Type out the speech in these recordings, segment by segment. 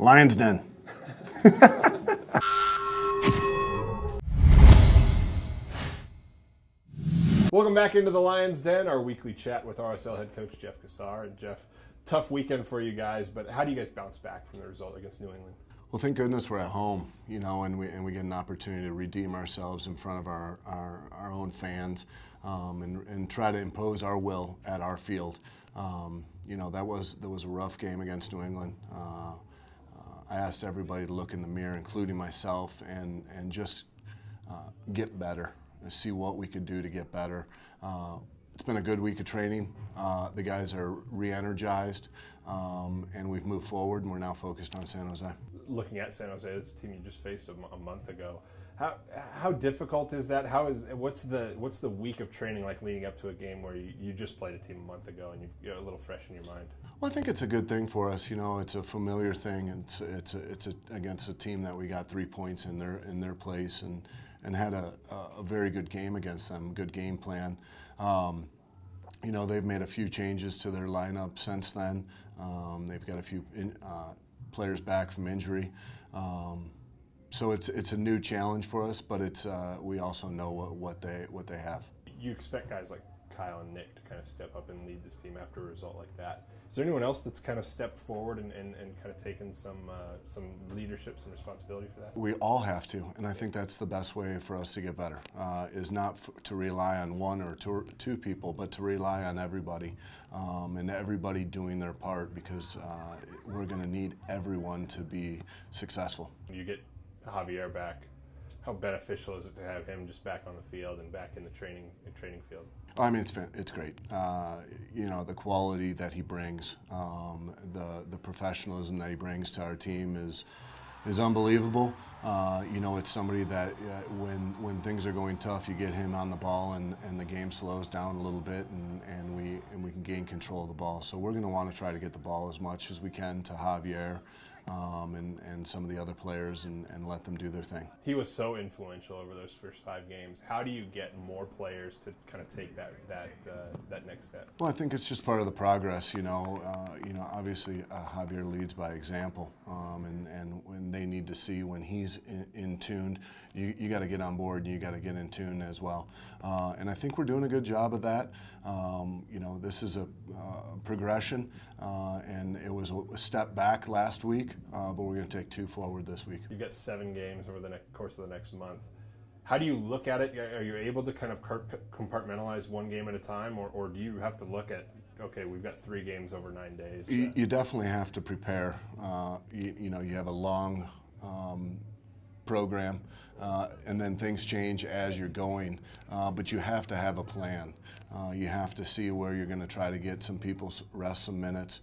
Lion's Den. Welcome back into the Lion's Den, our weekly chat with RSL head coach Jeff Cassar. And Jeff, tough weekend for you guys, but how do you guys bounce back from the result against New England? Well, thank goodness we're at home, you know, and we get an opportunity to redeem ourselves in front of our own fans and try to impose our will at our field. You know, that was a rough game against New England. I asked everybody to look in the mirror, including myself, and just get better, and see what we could do to get better. It's been a good week of training. The guys are re-energized, and we've moved forward, and we're now focused on San Jose. Looking at San Jose, it's a team you just faced a month ago. How difficult is that? What's the week of training like leading up to a game where you just played a team a month ago and you're a little fresh in your mind? Well, I think it's a good thing for us. You know, it's a familiar thing. It's against a team that we got 3 points in their place and had a very good game against them. Good game plan. You know, they've made a few changes to their lineup since then. They've got a few players back from injury. So it's a new challenge for us, but we also know what they have. You expect guys like Kyle and Nick to kind of step up and lead this team after a result like that. Is there anyone else that's kind of stepped forward and kind of taken some leadership, some responsibility for that? We all have to, and I think that's the best way for us to get better, is not to rely on one or two people, but to rely on everybody, and everybody doing their part, because we're going to need everyone to be successul. You get Xavier back. How beneficial is it to have him just back on the field and back in the training field? I mean, it's great. You know, the quality that he brings, the professionalism that he brings to our team is unbelievable. You know, it's somebody that when things are going tough, you get him on the ball and the game slows down a little bit, and we can gain control of the ball. So we're going to want to try to get the ball as much as we can to Xavier and some of the other players and let them do their thing. He was so influential over those first 5 games. How do you get more players to kind of take that next step? Well, I think it's just part of the progress. You know, obviously Xavier leads by example, and when they need to see when he's in tune, you got to get on board and you got to get in tune as well. And I think we're doing a good job of that. You know, this is a progression, and it was a step back last week, but we're going to take 2 forward this week. You've got 7 games over the course of the next month. How do you look at it? Are you able to kind of compartmentalize one game at a time, or do you have to look at, okay, we've got 3 games over 9 days? You definitely have to prepare. You know, you have a long program, and then things change as you're going, but you have to have a plan. You have to see where you're going to try to get some people rest some minutes,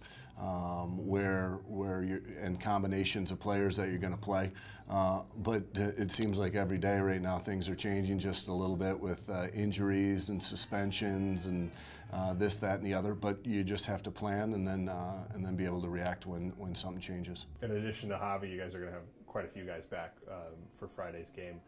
where you're, and combinations of players that you're going to play. But it seems like every day right now things are changing just a little bit with injuries and suspensions and this, that, and the other. But you just have to plan and then be able to react when something changes. In addition to Javi, you guys are going to have quite a few guys back for Friday's game.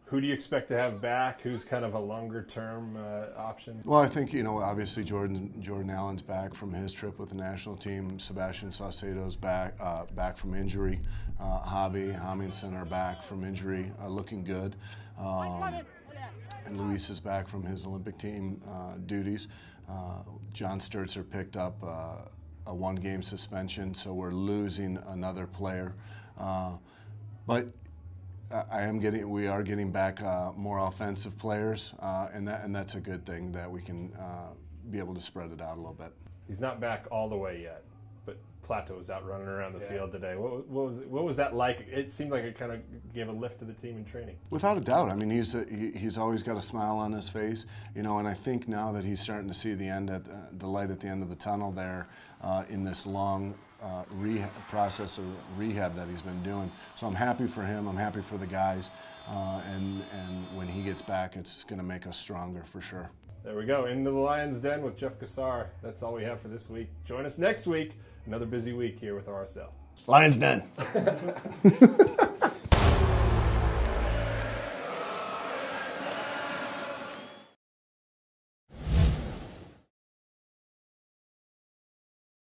Who do you expect to have back? Who's kind of a longer-term option? Well, I think, you know, obviously Jordan Allen's back from his trip with the national team. Sebastian Saucedo's back from injury. Javi Hamilton are back from injury, looking good. And Luis is back from his Olympic team duties. John Sturzer picked up a 1-game suspension, so we're losing another player. But we are getting back more offensive players, and that's a good thing, that we can be able to spread it out a little bit. He's not back all the way yet, but Plato was out running around the field today. What was that like? It seemed like it kind of gave a lift to the team in training. Without a doubt. I mean, he's always got a smile on his face, you know, and I think now that he's starting to see the light at the end of the tunnel there in this long process of rehab that he's been doing. So I'm happy for him. I'm happy for the guys, and when he gets back, it's going to make us stronger for sure. There we go. Into the Lion's Den with Jeff Cassar. That's all we have for this week. Join us next week. Another busy week here with RSL. Lion's Den.